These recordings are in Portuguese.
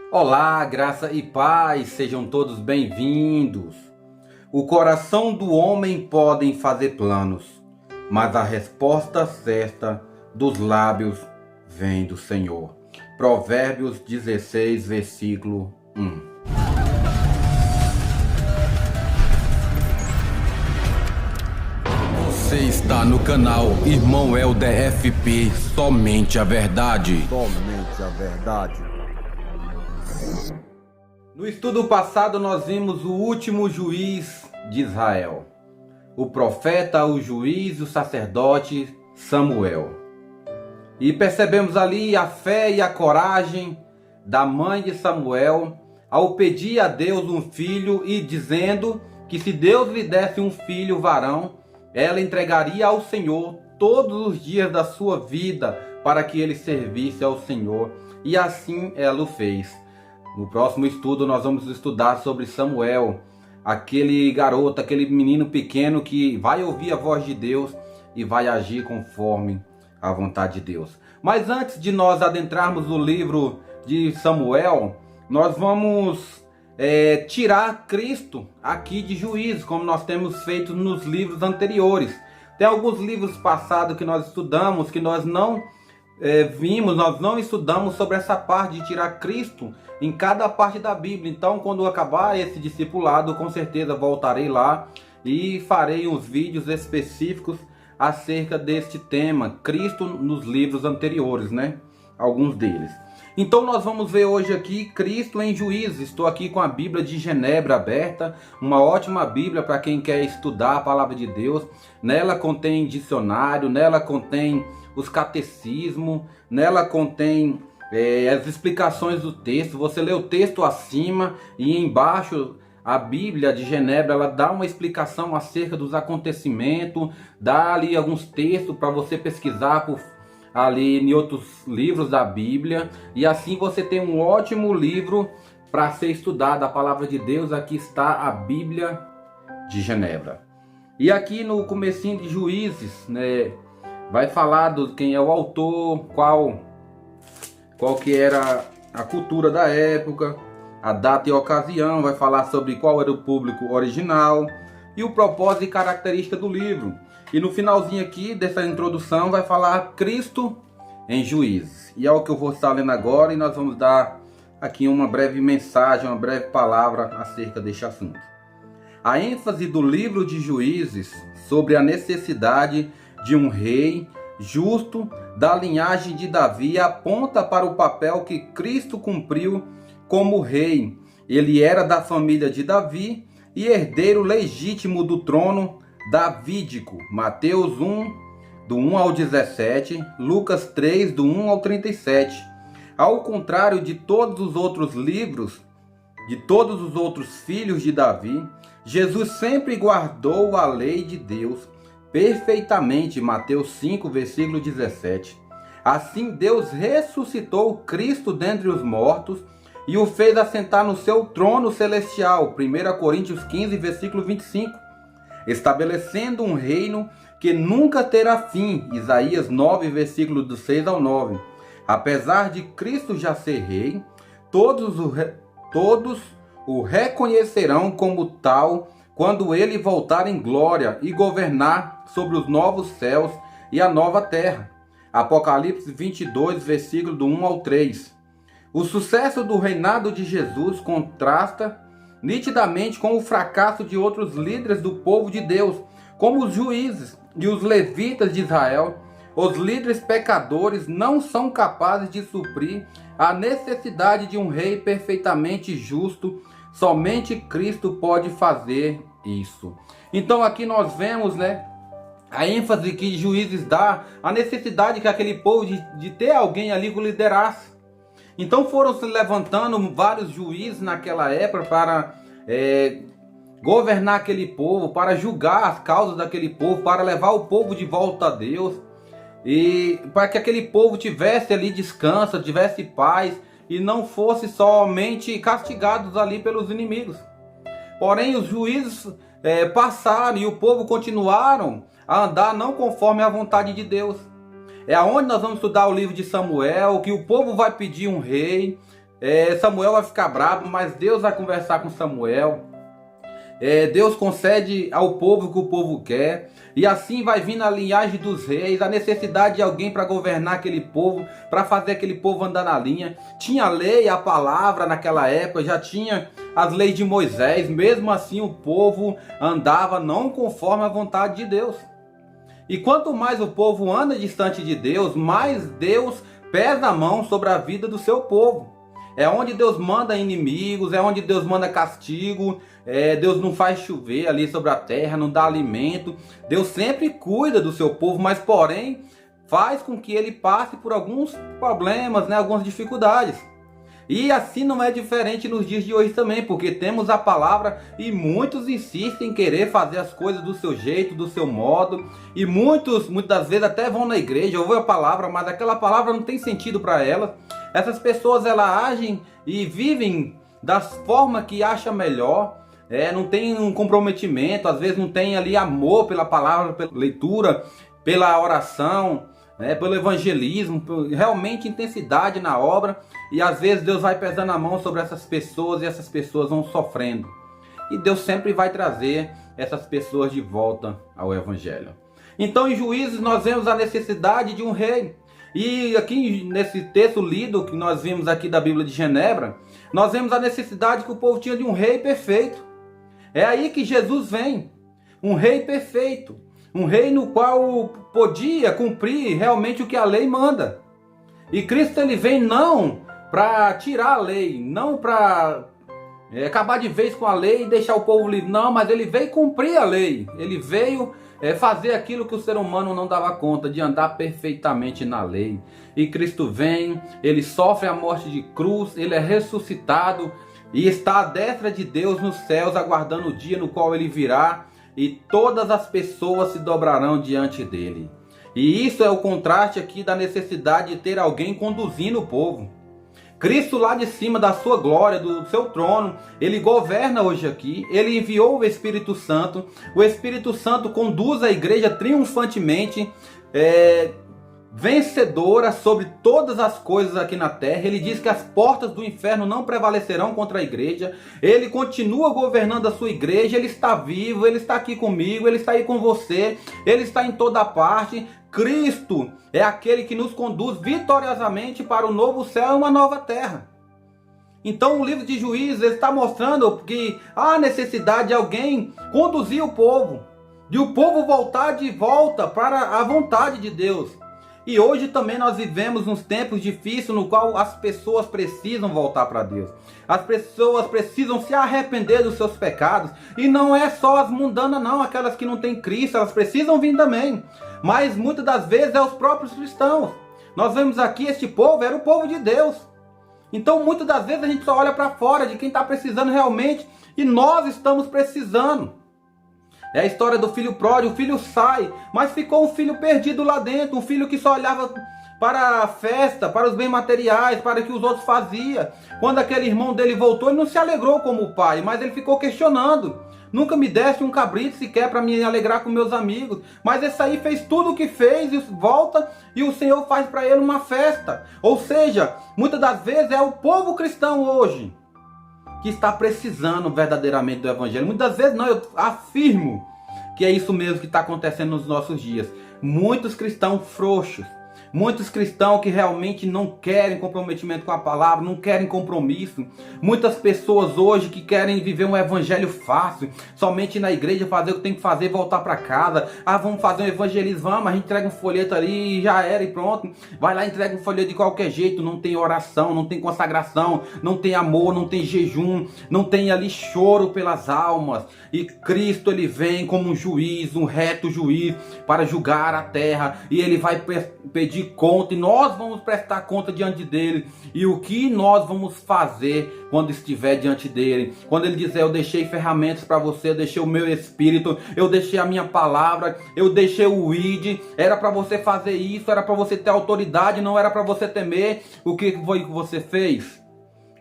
Olá, graça e paz, sejam todos bem-vindos. O coração do homem podem fazer planos, mas a resposta certa dos lábios vem do Senhor. Provérbios 16, versículo 1. Você está no canal Irmão Helder FP, somente a verdade. Somente a verdade. No estudo passado nós vimos o último juiz de Israel, o profeta, o juiz e o sacerdote Samuel. E percebemos ali a fé e a coragem da mãe de Samuel ao pedir a Deus um filho e dizendo que se Deus lhe desse um filho varão, ela entregaria ao Senhor todos os dias da sua vida para que ele servisse ao Senhor. E assim ela o fez. No próximo estudo nós vamos estudar sobre Samuel, aquele garoto, aquele menino pequeno que vai ouvir a voz de Deus e vai agir conforme a vontade de Deus. Mas antes de nós adentrarmos no livro de Samuel, nós vamos tirar Cristo aqui de Juízes, como nós temos feito nos livros anteriores. Tem alguns livros passados que nós estudamos, que nós não nós não estudamos sobre essa parte de tirar Cristo em cada parte da Bíblia. Então, quando acabar esse discipulado, com certeza voltarei lá e farei uns vídeos específicos acerca deste tema, Cristo nos livros anteriores, né? Alguns deles. Então nós vamos ver hoje aqui Cristo em Juízes. Estou aqui com a Bíblia de Genebra aberta, uma ótima Bíblia para quem quer estudar a palavra de Deus. Nela contém dicionário, nela contém os catecismos, nela contém as explicações do texto. Você lê o texto acima e embaixo a Bíblia de Genebra, ela dá uma explicação acerca dos acontecimentos, dá ali alguns textos para você pesquisar ali em outros livros da Bíblia, e assim você tem um ótimo livro para ser estudado, a palavra de Deus. Aqui está a Bíblia de Genebra. E aqui no comecinho de Juízes, né, vai falar de quem é o autor, qual que era a cultura da época, a data e ocasião, vai falar sobre qual era o público original e o propósito e característica do livro. E no finalzinho aqui dessa introdução vai falar Cristo em Juízes. E é o que eu vou estar lendo agora, e nós vamos dar aqui uma breve mensagem, uma breve palavra acerca deste assunto. A ênfase do livro de Juízes sobre a necessidade de um rei justo da linhagem de Davi aponta para o papel que Cristo cumpriu como rei. Ele era da família de Davi e herdeiro legítimo do trono davídico. Mateus 1, do 1 ao 17, Lucas 3, do 1 ao 37. Ao contrário de todos os outros livros, de todos os outros filhos de Davi, Jesus sempre guardou a lei de Deus perfeitamente. Mateus 5, versículo 17. Assim Deus ressuscitou Cristo dentre os mortos e o fez assentar no seu trono celestial. 1 Coríntios 15, versículo 25. Estabelecendo um reino que nunca terá fim. Isaías 9, versículo do 6 ao 9. Apesar de Cristo já ser rei, todos o reconhecerão como tal quando ele voltar em glória e governar sobre os novos céus e a nova terra. Apocalipse 22, versículo do 1 ao 3. O sucesso do reinado de Jesus contrasta nitidamente com o fracasso de outros líderes do povo de Deus, como os juízes e os levitas de Israel. Os líderes pecadores não são capazes de suprir a necessidade de um rei perfeitamente justo. Somente Cristo pode fazer isso. Então aqui nós vemos, né, a ênfase que Juízes dá, a necessidade que aquele povo de ter alguém ali que liderasse. Então foram se levantando vários juízes naquela época para governar aquele povo, para julgar as causas daquele povo, para levar o povo de volta a Deus, e para que aquele povo tivesse ali descanso, tivesse paz e não fosse somente castigados ali pelos inimigos. Porém os juízes passaram e o povo continuaram a andar não conforme a vontade de Deus. É aonde nós vamos estudar o livro de Samuel, que o povo vai pedir um rei, Samuel vai ficar bravo, mas Deus vai conversar com Samuel. Deus concede ao povo o que o povo quer, e assim vai vir na linhagem dos reis a necessidade de alguém para governar aquele povo, para fazer aquele povo andar na linha. Tinha a lei, a palavra naquela época, já tinha as leis de Moisés, mesmo assim o povo andava não conforme a vontade de Deus. E quanto mais o povo anda distante de Deus, mais Deus pesa a mão sobre a vida do seu povo. É onde Deus manda inimigos, é onde Deus manda castigo, Deus não faz chover ali sobre a terra, não dá alimento. Deus sempre cuida do seu povo, mas porém faz com que ele passe por alguns problemas, algumas dificuldades. E assim não é diferente nos dias de hoje também, porque temos a palavra e muitos insistem em querer fazer as coisas do seu jeito, do seu modo. E muitas das vezes até vão na igreja, ouvem a palavra, mas aquela palavra não tem sentido para elas. Essas pessoas elas agem e vivem da forma que acham melhor, não tem um comprometimento, às vezes não tem ali amor pela palavra, pela leitura, pela oração, pelo evangelismo, realmente intensidade na obra, e às vezes Deus vai pesando a mão sobre essas pessoas e essas pessoas vão sofrendo. E Deus sempre vai trazer essas pessoas de volta ao evangelho. Então em Juízes nós vemos a necessidade de um rei. E aqui nesse texto lido que nós vimos aqui da Bíblia de Genebra, nós vemos a necessidade que o povo tinha de um rei perfeito. É aí que Jesus vem, um rei perfeito, um rei no qual podia cumprir realmente o que a lei manda. E Cristo ele vem não para tirar a lei, não para acabar de vez com a lei e deixar o povo livre, não, mas ele veio cumprir a lei, ele veio fazer aquilo que o ser humano não dava conta, de andar perfeitamente na lei. E Cristo vem, ele sofre a morte de cruz, ele é ressuscitado e está à destra de Deus nos céus, aguardando o dia no qual ele virá e todas as pessoas se dobrarão diante dele. E isso é o contraste aqui da necessidade de ter alguém conduzindo o povo. Cristo lá de cima da sua glória, do seu trono, ele governa hoje aqui, ele enviou o Espírito Santo conduz a igreja triunfantemente, vencedora sobre todas as coisas aqui na terra. Ele diz que as portas do inferno não prevalecerão contra a igreja, ele continua governando a sua igreja, ele está vivo, ele está aqui comigo, ele está aí com você, ele está em toda parte. Cristo é aquele que nos conduz vitoriosamente para o novo céu e uma nova terra. Então o livro de Juízes está mostrando que há necessidade de alguém conduzir o povo, de o povo voltar de volta para a vontade de Deus. E hoje também nós vivemos uns tempos difíceis no qual as pessoas precisam voltar para Deus. As pessoas precisam se arrepender dos seus pecados. E não é só as mundanas não, aquelas que não têm Cristo, elas precisam vir também. Mas muitas das vezes é os próprios cristãos. Nós vemos aqui, este povo era o povo de Deus. Então muitas das vezes a gente só olha para fora de quem está precisando realmente. E nós estamos precisando. É a história do filho pródigo, o filho sai, mas ficou um filho perdido lá dentro, um filho que só olhava para a festa, para os bens materiais, para o que os outros faziam. Quando aquele irmão dele voltou, ele não se alegrou como o pai, mas ele ficou questionando. Nunca me deste um cabrito sequer para me alegrar com meus amigos. Mas esse aí fez tudo o que fez e volta e o Senhor faz para ele uma festa. Ou seja, muitas das vezes é o povo cristão hoje que está precisando verdadeiramente do evangelho. Muitas vezes não, eu afirmo que é isso mesmo que está acontecendo nos nossos dias. Muitos cristãos frouxos, muitos cristãos que realmente não querem comprometimento com a palavra, não querem compromisso. Muitas pessoas hoje que querem viver um evangelho fácil, somente na igreja fazer o que tem que fazer e voltar para casa. Vamos fazer um evangelismo, vamos, a gente entrega um folheto ali e já era e pronto. Vai lá e entrega um folheto de qualquer jeito, não tem oração, não tem consagração, não tem amor, não tem jejum, não tem ali choro pelas almas. E Cristo ele vem como um juiz, um reto juiz para julgar a terra e ele vai pedir conta e nós vamos prestar conta diante dele. E o que nós vamos fazer quando estiver diante dele? Quando ele dizer, eu deixei ferramentas para você, eu deixei o meu espírito, eu deixei a minha palavra, eu deixei o ID, era para você fazer isso, era para você ter autoridade, não era para você temer. O que foi que você fez?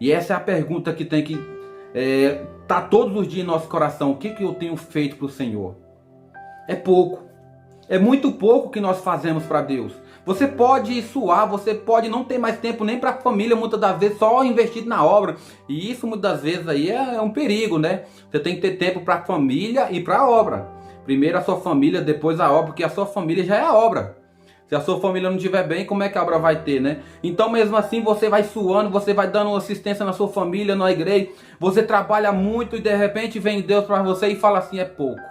E essa é a pergunta que tem que tá todos os dias em nosso coração. O que eu tenho feito para o Senhor? É pouco. É muito pouco que nós fazemos para Deus. Você pode suar, você pode não ter mais tempo nem para a família, muitas das vezes só investido na obra. E isso muitas das vezes aí é um perigo, né? Você tem que ter tempo para a família e para a obra. Primeiro a sua família, depois a obra, porque a sua família já é a obra. Se a sua família não estiver bem, como é que a obra vai ter, né? Então mesmo assim você vai suando, você vai dando assistência na sua família, na igreja. Você trabalha muito e de repente vem Deus para você e fala assim, é pouco.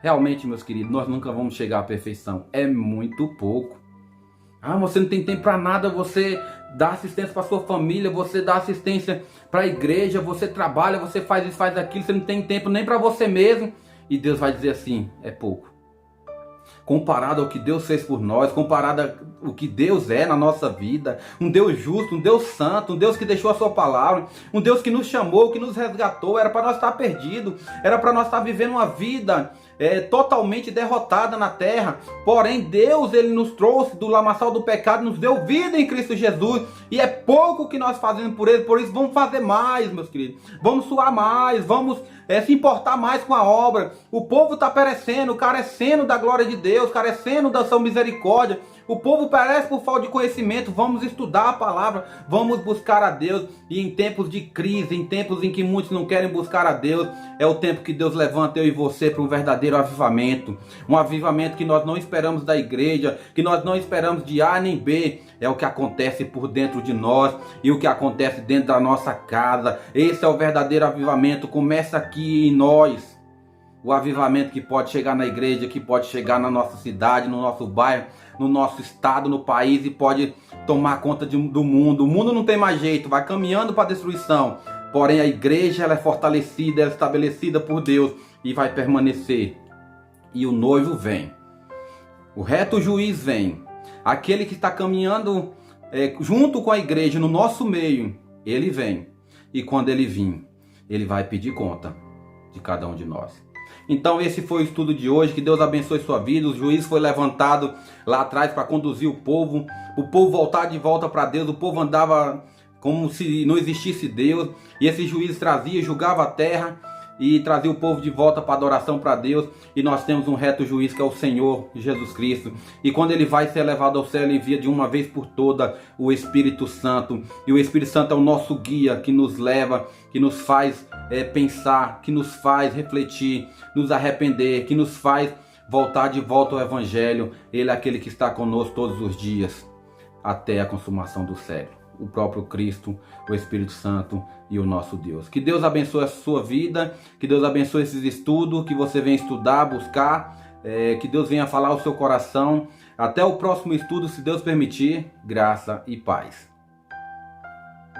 Realmente, meus queridos, nós nunca vamos chegar à perfeição. É muito pouco. Ah, você não tem tempo para nada, você dá assistência para sua família, você dá assistência para a igreja, você trabalha, você faz isso, faz aquilo, você não tem tempo nem para você mesmo. E Deus vai dizer assim, é pouco. Comparado ao que Deus fez por nós, comparado ao que Deus é na nossa vida, um Deus justo, um Deus santo, um Deus que deixou a sua palavra, um Deus que nos chamou, que nos resgatou, era para nós estar perdidos, era para nós estar vivendo uma vida totalmente derrotada na terra. Porém Deus, ele nos trouxe do lamaçal do pecado, nos deu vida em Cristo Jesus, e é pouco que nós fazemos por ele. Por isso vamos fazer mais, meus queridos, vamos suar mais, vamos se importar mais com a obra. O povo está perecendo, carecendo da glória de Deus, carecendo da sua misericórdia. O povo perece por falta de conhecimento. Vamos estudar a palavra, vamos buscar a Deus. E em tempos de crise, em tempos em que muitos não querem buscar a Deus, é o tempo que Deus levanta eu e você para um verdadeiro avivamento. Um avivamento que nós não esperamos da igreja, que nós não esperamos de A nem B. É o que acontece por dentro de nós e o que acontece dentro da nossa casa. Esse é o verdadeiro avivamento. Começa aqui em nós. O avivamento que pode chegar na igreja, que pode chegar na nossa cidade, no nosso bairro, no nosso estado, no país, e pode tomar conta do mundo. O mundo não tem mais jeito, vai caminhando para a destruição. Porém a igreja, ela é fortalecida, ela é estabelecida por Deus e vai permanecer. E o noivo vem. O reto juiz vem. Aquele que está caminhando junto com a igreja, no nosso meio, ele vem. E quando ele vir, ele vai pedir conta de cada um de nós. Então esse foi o estudo de hoje. Que Deus abençoe sua vida. O juiz foi levantado lá atrás para conduzir o povo voltar de volta para Deus. O povo andava como se não existisse Deus, e esse juiz trazia, julgava a terra e trazia o povo de volta para adoração para Deus. E nós temos um reto juiz, que é o Senhor Jesus Cristo, e quando ele vai ser levado ao céu, ele envia de uma vez por toda o Espírito Santo. E o Espírito Santo é o nosso guia, que nos leva, que nos faz pensar, que nos faz refletir, nos arrepender, que nos faz voltar de volta ao Evangelho. Ele é aquele que está conosco todos os dias até a consumação do século. O próprio Cristo, o Espírito Santo e o nosso Deus. Que Deus abençoe a sua vida, que Deus abençoe esses estudos, que você venha estudar, buscar, que Deus venha falar ao seu coração. Até o próximo estudo, se Deus permitir. Graça e paz.